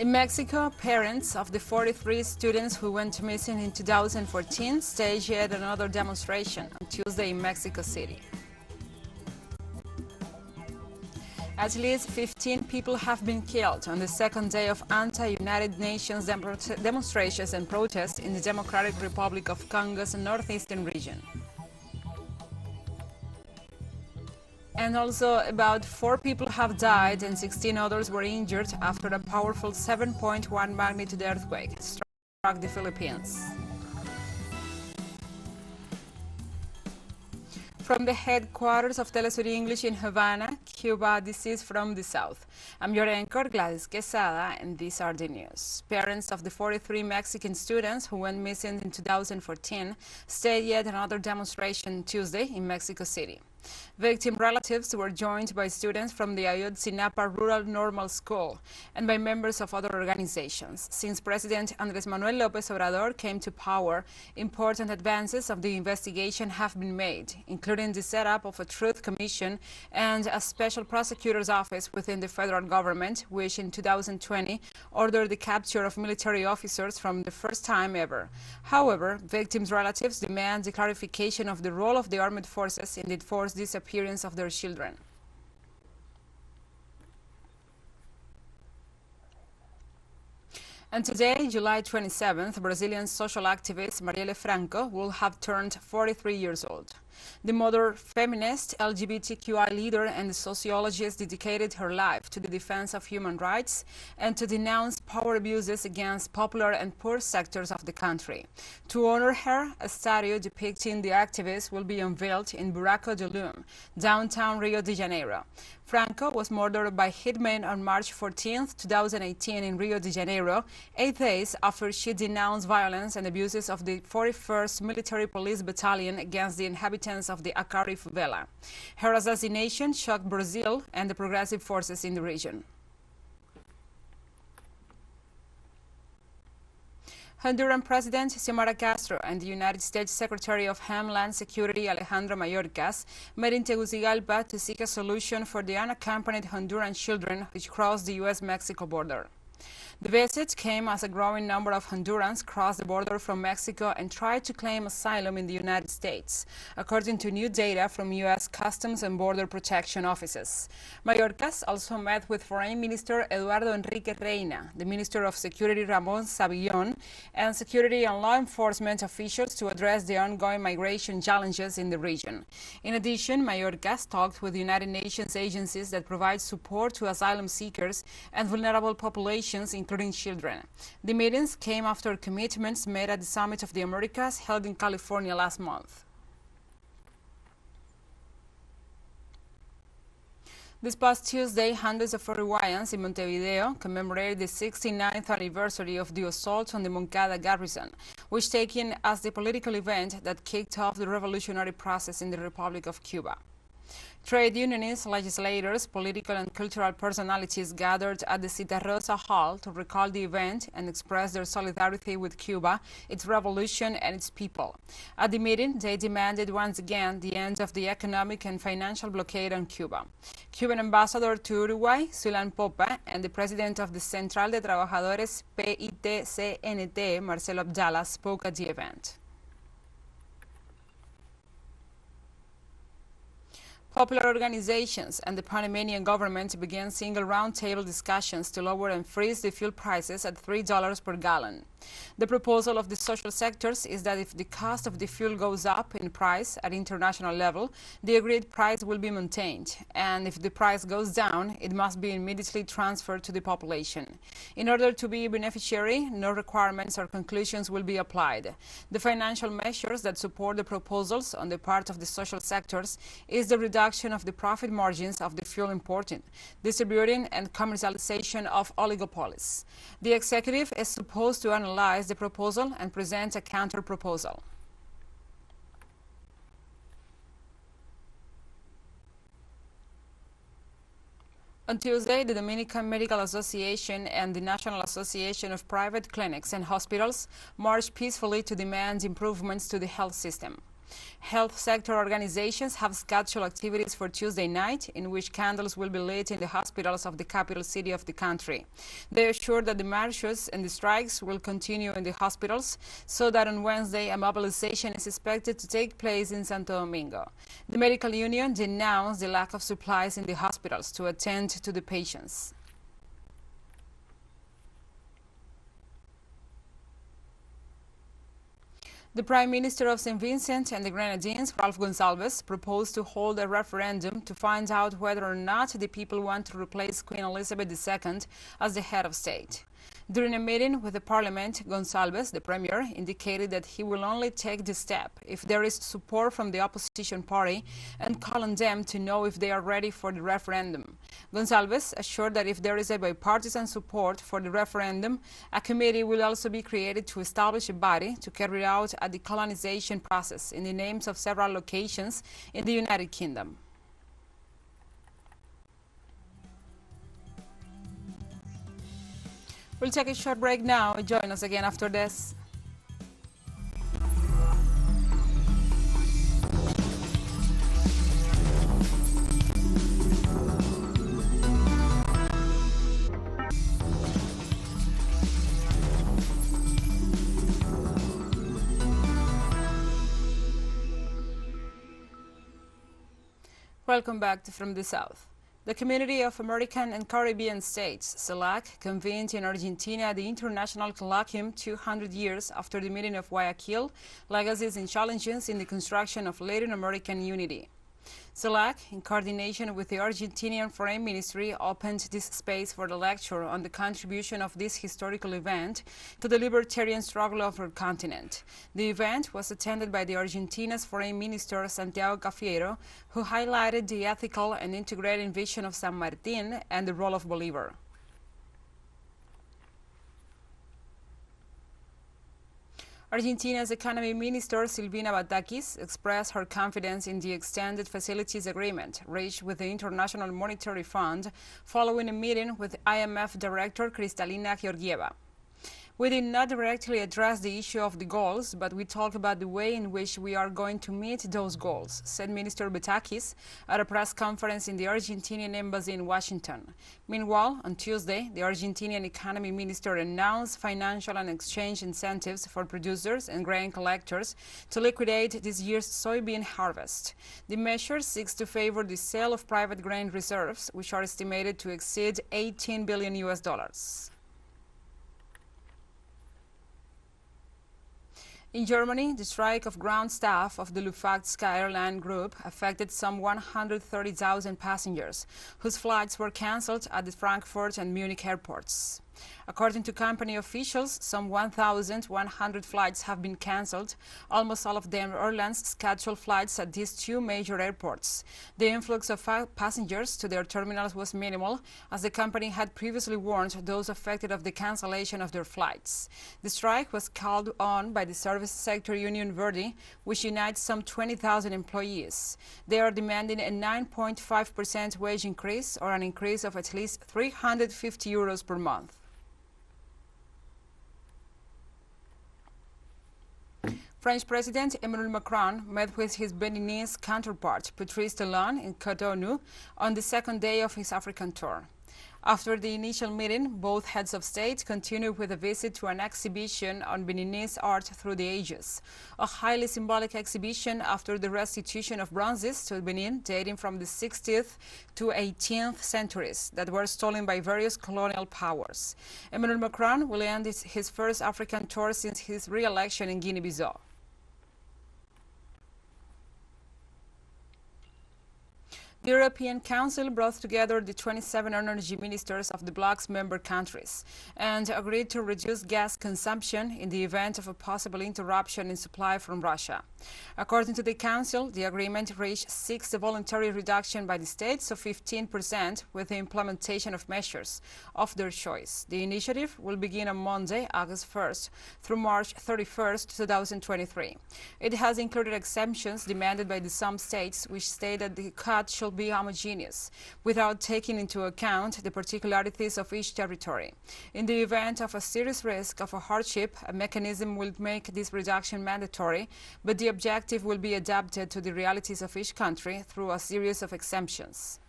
In Mexico, parents of the 43 students who went missing in 2014 staged yet another demonstration on Tuesday in Mexico City. At least 15 people have been killed on the second day of anti-United Nations demonstrations and protests in the Democratic Republic of Congo's northeastern region. And also, about 4 people have died and 16 others were injured after a powerful 7.1 magnitude earthquake struck the Philippines. From the headquarters of TeleSUR English in Havana, Cuba, this is From the South. I'm your anchor, GLADYS QUESADA, and these are the news. Parents of the 43 Mexican students who went missing in 2014 staged yet another demonstration Tuesday in Mexico City. Victim relatives were joined by students from the Ayotzinapa Rural Normal School and by members of other organizations. Since President Andrés Manuel López Obrador came to power, important advances of the investigation have been made, including the setup of a truth commission and a special prosecutor's office within the federal government, which in 2020 ordered the capture of military officers from the first time ever. However, victims' relatives demand the clarification of the role of the armed forces in the forced disappearance of their children. And today, July 27th, Brazilian social activist Marielle Franco will have turned 43 years old. The modern feminist, LGBTQI leader and the sociologist dedicated her life to the defense of human rights and to denounce power abuses against popular and poor sectors of the country. To honor her, a statue depicting the activist will be unveiled in Buraco do Lume, downtown Rio de Janeiro. Franco was murdered by hitmen on March 14, 2018 in Rio de Janeiro, 8 days after she denounced violence and abuses of the 41st Military Police Battalion against the inhabitants of the Acari favela. Her assassination shocked Brazil and the progressive forces in the region. Honduran President Xiomara Castro and the United States Secretary of Homeland Security Alejandro Mayorkas met in Tegucigalpa to seek a solution for the unaccompanied Honduran children which crossed the U.S.-Mexico border. The visit came as a growing number of Hondurans crossed the border from Mexico and tried to claim asylum in the United States, according to new data from U.S. Customs and Border Protection offices. Mayorkas also met with Foreign Minister Eduardo Enrique Reina, the Minister of Security Ramon Savillon, and security and law enforcement officials to address the ongoing migration challenges in the region. In addition, Mayorkas talked with the United Nations agencies that provide support to asylum seekers and vulnerable populations, including children. The meetings came after commitments made at the Summit of the Americas held in California last month. This past Tuesday, hundreds of Uruguayans in Montevideo commemorated the 69th anniversary of the assault on the Moncada garrison, which taken as the political event that kicked off the revolutionary process in the Republic of Cuba. Trade unionists, legislators, political and cultural personalities gathered at the Citarrosa Hall to recall the event and express their solidarity with Cuba, its revolution, and its people. At the meeting, they demanded once again the end of the economic and financial blockade on Cuba. Cuban ambassador to Uruguay, Sulan Popa, and the president of the Central de Trabajadores PIT-CNT, Marcelo Abdala, spoke at the event. Popular organizations and the Panamanian government began single roundtable discussions to lower and freeze the fuel prices at $3 per gallon. The proposal of the social sectors is that if the cost of the fuel goes up in price at international level, the agreed price will be maintained, and if the price goes down, it must be immediately transferred to the population. In order to be a beneficiary, no requirements or conclusions will be applied. The financial measures that support the proposals on the part of the social sectors is the reduction of the profit margins of the fuel importing, distributing and commercialization of oligopolies. The executive is supposed to analyze the proposal and present a counter-proposal. On Tuesday, the Dominican Medical Association and the National Association of Private Clinics and Hospitals marched peacefully to demand improvements to the health system. Health sector organizations have scheduled activities for Tuesday night in which candles will be lit in the hospitals of the capital city of the country. They assure that the marches and the strikes will continue in the hospitals, so that on Wednesday a mobilization is expected to take place in Santo Domingo. The medical union denounced the lack of supplies in the hospitals to attend to the patients. The Prime Minister of St. Vincent and the Grenadines, Ralph Gonsalves, proposed to hold a referendum to find out whether or not the people want to replace Queen Elizabeth II as the head of state. During a meeting with the Parliament, Gonsalves, the Premier, indicated that he will only take the step if there is support from the opposition party and call on them to know if they are ready for the referendum. Gonsalves assured that if there is a bipartisan support for the referendum, a committee will also be created to establish a body to carry out a decolonization process in the names of several locations in the United Kingdom. We'll take a short break now. Join us again after this. Welcome back to From the South. The Community of American and Caribbean States, CELAC, convened in Argentina the International Colloquium 200 years after the meeting of Guayaquil, Legacies and Challenges in the Construction of Latin American Unity. CELAC, in coordination with the Argentinian Foreign Ministry, opened this space for the lecture on the contribution of this historical event to the libertarian struggle of our continent. The event was attended by the Argentina's Foreign Minister, Santiago Cafiero, who highlighted the ethical and integrated vision of San Martin and the role of Bolivar. Argentina's Economy Minister Silvina Batakis expressed her confidence in the extended facilities agreement reached with the International Monetary Fund following a meeting with IMF Director Kristalina Georgieva. We did not directly address the issue of the goals, but we talked about the way in which we are going to meet those goals, said Minister Batakis at a press conference in the Argentinian embassy in Washington. Meanwhile, on Tuesday, the Argentinian Economy Minister announced financial and exchange incentives for producers and grain collectors to liquidate this year's soybean harvest. The measure seeks to favor the sale of private grain reserves, which are estimated to exceed $18 billion. In Germany, the strike of ground staff of the Lufthansa airline group affected some 130,000 passengers, whose flights were cancelled at the Frankfurt and Munich airports. According to company officials, some 1,100 flights have been cancelled, almost all of them airlines scheduled flights at these two major airports. The influx of passengers to their terminals was minimal, as the company had previously warned those affected of the cancellation of their flights. The strike was called on by the service sector union Verdi, which unites some 20,000 employees. They are demanding a 9.5% wage increase, or an increase of at least €350 per month. French President Emmanuel Macron met with his Beninese counterpart, Patrice Talon, in Cotonou on the second day of his African tour. After the initial meeting, both heads of state continued with a visit to an exhibition on Beninese art through the ages, a highly symbolic exhibition after the restitution of bronzes to Benin dating from the 16th to 18th centuries that were stolen by various colonial powers. Emmanuel Macron will end his first African tour since his re-election in Guinea-Bissau. The European Council brought together the 27 energy ministers of the bloc's member countries and agreed to reduce gas consumption in the event of a possible interruption in supply from Russia. According to the Council, the agreement seeks a voluntary reduction by the states of 15% with the implementation of measures of their choice. The initiative will begin on Monday, August 1st through March 31st, 2023. It has included exemptions demanded by some states, which state that the cut shall be homogeneous, without taking into account the particularities of each territory. In the event of a serious risk of a hardship, a mechanism will make this reduction mandatory, but the objective will be adapted to the realities of each country through a series of exemptions.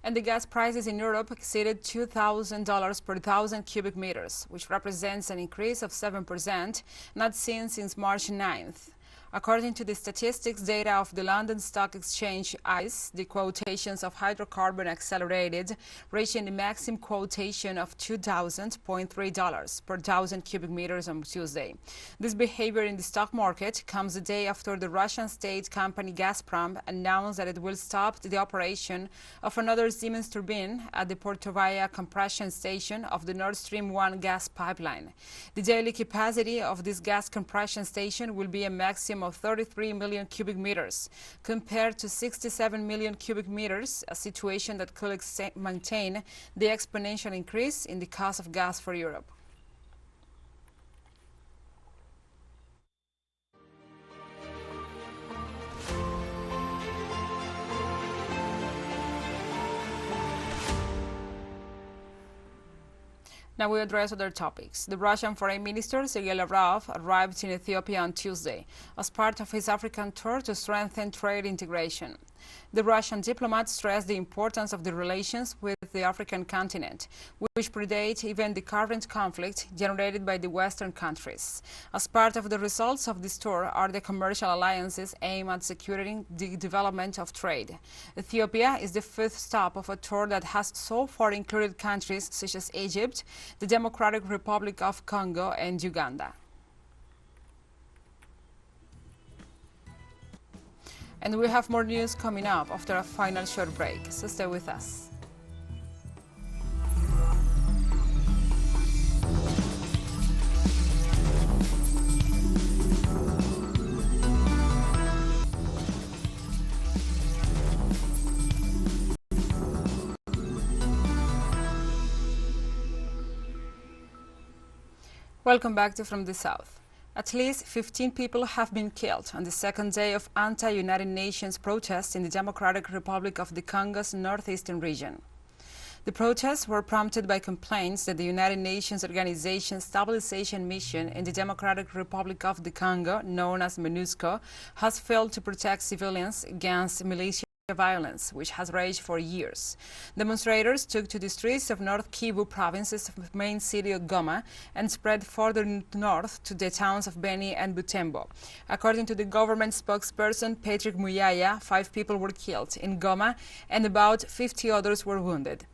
And the gas prices in Europe exceeded $2,000 per 1,000 cubic meters, which represents an increase of 7%, not seen since March 9th. According to the statistics data of the London Stock Exchange ICE, the quotations of hydrocarbon accelerated, reaching the maximum quotation of $2,000.3 per 1,000 cubic meters on Tuesday. This behavior in the stock market comes a day after the Russian state company Gazprom announced that it will stop the operation of another Siemens turbine at the Portovaya compression station of the Nord Stream 1 gas pipeline. The daily capacity of this gas compression station will be a maximum of 33 million cubic meters, compared to 67 million cubic meters, a situation that could maintain the exponential increase in the cost of gas for Europe. Now we address other topics. The Russian Foreign Minister, Sergei Lavrov, arrived in Ethiopia on Tuesday as part of his African tour to strengthen trade integration. The Russian diplomat stressed the importance of the relations with the African continent, which predate even the current conflict generated by the Western countries. As part of the results of this tour are the commercial alliances aimed at securing the development of trade. Ethiopia is the fifth stop of a tour that has so far included countries such as Egypt, the Democratic Republic of Congo, and Uganda. And we have more news coming up after a final short break, so stay with us. Welcome back to From the South. At least 15 people have been killed on the second day of anti-United Nations protests in the Democratic Republic of the Congo's northeastern region. The protests were prompted by complaints that the United Nations Organization Stabilization Mission in the Democratic Republic of the Congo, known as MONUSCO, has failed to protect civilians against militia violence, which has raged for years. Demonstrators took to the streets of North Kivu province's main city of Goma and spread further north to the towns of Beni and Butembo. According to the government spokesperson Patrick Muyaya, 5 people were killed in Goma and about 50 others were wounded,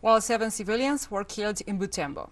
while 7 civilians were killed in Butembo.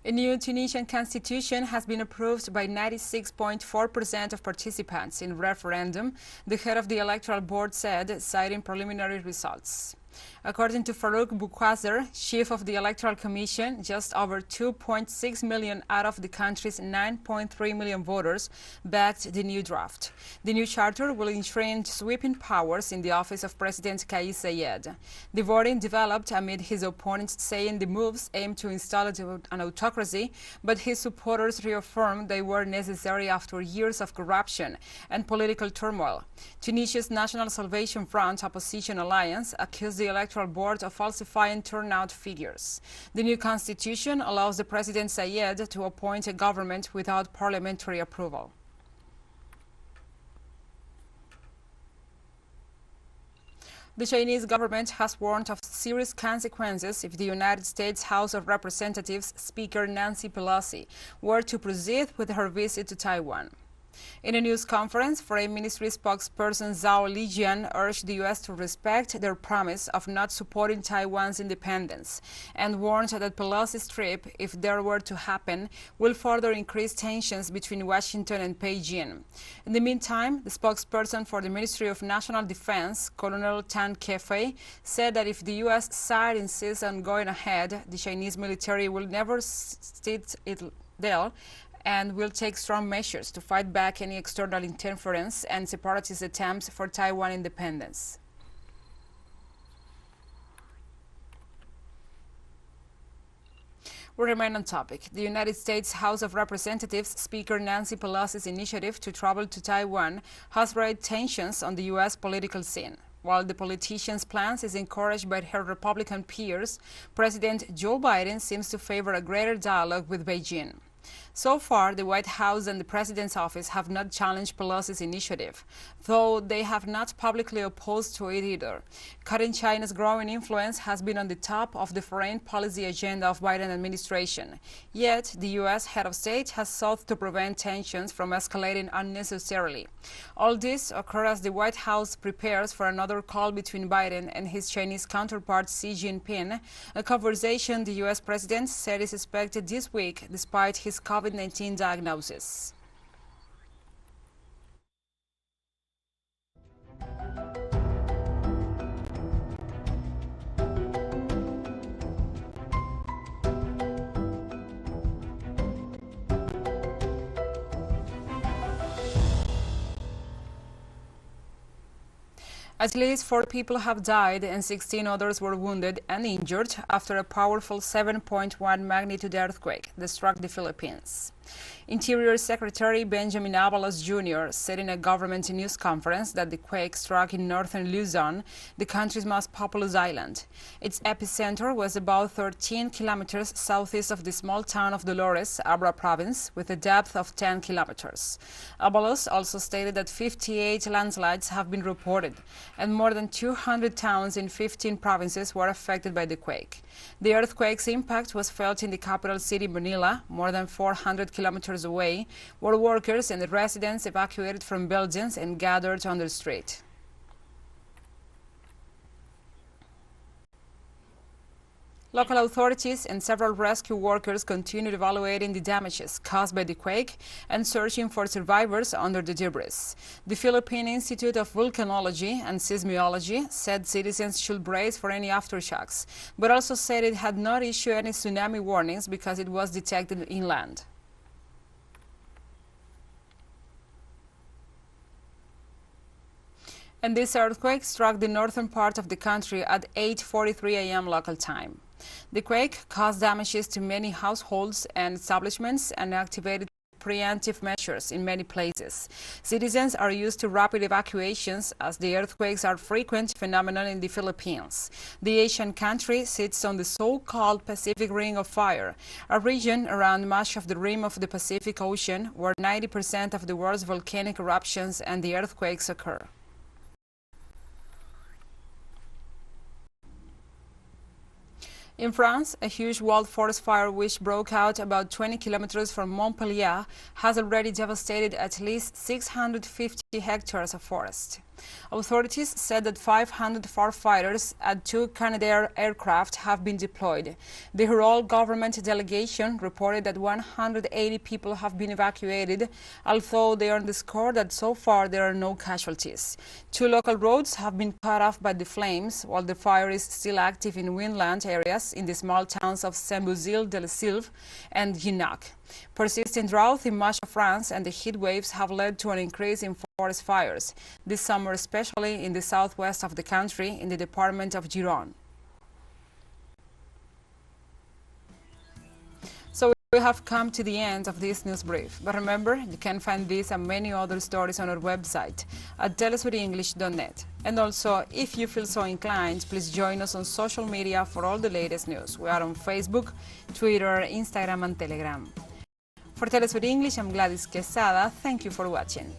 A new Tunisian constitution has been approved by 96.4% of participants in referendum, the head of the electoral board said, citing preliminary results. According to Farouk Boukhazar, chief of the Electoral Commission, just over 2.6 million out of the country's 9.3 million voters backed the new draft. The new charter will entrench sweeping powers in the office of President Kais Saied. The voting developed amid his opponents saying the moves aim to install an autocracy, but his supporters reaffirmed they were necessary after years of corruption and political turmoil. Tunisia's National Salvation Front opposition alliance accused the Electoral Board of falsifying turnout figures. The new constitution allows the President Saied to appoint a government without parliamentary approval. The Chinese government has warned of serious consequences if the United States House of Representatives Speaker Nancy Pelosi were to proceed with her visit to Taiwan. In a news conference, Foreign Ministry spokesperson Zhao Lijian urged the U.S. to respect their promise of not supporting Taiwan's independence and warned that Pelosi's trip, if there were to happen, will further increase tensions between Washington and Beijing. In the meantime, the spokesperson for the Ministry of National Defense, Colonel Tan Kefei, said that if the U.S. side insists on going ahead, the Chinese military will never sit idle and will take strong measures to fight back any external interference and separatist attempts for Taiwan independence. We remain on topic. The United States House of Representatives Speaker Nancy Pelosi's initiative to travel to Taiwan has raised tensions on the U.S. political scene. While the politician's plans is encouraged by her Republican peers, President Joe Biden seems to favor a greater dialogue with Beijing. So far, the White House and the President's office have not challenged Pelosi's initiative, though they have not publicly opposed to it either. Cutting China's growing influence has been on the top of the foreign policy agenda of Biden administration. Yet, the U.S. head of state has sought to prevent tensions from escalating unnecessarily. All this occurs as the White House prepares for another call between Biden and his Chinese counterpart Xi Jinping, a conversation the U.S. President said is expected this week despite his COVID-19 diagnosis. At least 4 people have died and 16 others were wounded and injured after a powerful 7.1 magnitude earthquake that struck the Philippines. Interior Secretary Benjamin Avalos Jr. said in a government news conference that the quake struck in northern Luzon, the country's most populous island. Its epicenter was about 13 kilometers southeast of the small town of Dolores, Abra province, with a depth of 10 kilometers. Avalos also stated that 58 landslides have been reported, and more than 200 towns in 15 provinces were affected by the quake. The earthquake's impact was felt in the capital city, Manila, more than 400 kilometers away, where workers and residents evacuated from buildings and gathered on the street. Local authorities and several rescue workers continued evaluating the damages caused by the quake and searching for survivors under the debris. The Philippine Institute of Volcanology and Seismology said citizens should brace for any aftershocks, but also said it had not issued any tsunami warnings because it was detected inland. And this earthquake struck the northern part of the country at 8:43 a.m. local time. The quake caused damages to many households and establishments and activated preemptive measures in many places. Citizens are used to rapid evacuations as the earthquakes are a frequent phenomenon in the Philippines. The Asian country sits on the so-called Pacific Ring of Fire, a region around much of the rim of the Pacific Ocean where 90% of the world's volcanic eruptions and the earthquakes occur. In France, a huge wild forest fire which broke out about 20 kilometers from Montpellier has already devastated at least 650 hectares of forest. Authorities said that 500 firefighters and 2 Canadair aircraft have been deployed. The Herald government delegation reported that 180 people have been evacuated, although they underscored that so far there are no casualties. 2 local roads have been cut off by the flames, while the fire is still active in windland areas in the small towns of Saint-Bauzile-de-la-Sylve and Guinac. Persistent drought in much of France and the heat waves have led to an increase in forest fires this summer, especially in the southwest of the country in the department of Gironde. So we have come to the end of this news brief. But remember, you can find this and many other stories on our website at telesurenglish.net. And also, if you feel so inclined, please join us on social media for all the latest news. We are on Facebook, Twitter, Instagram, and Telegram. For TeleSUR English, I'm GLADYS QUESADA. Thank you for watching.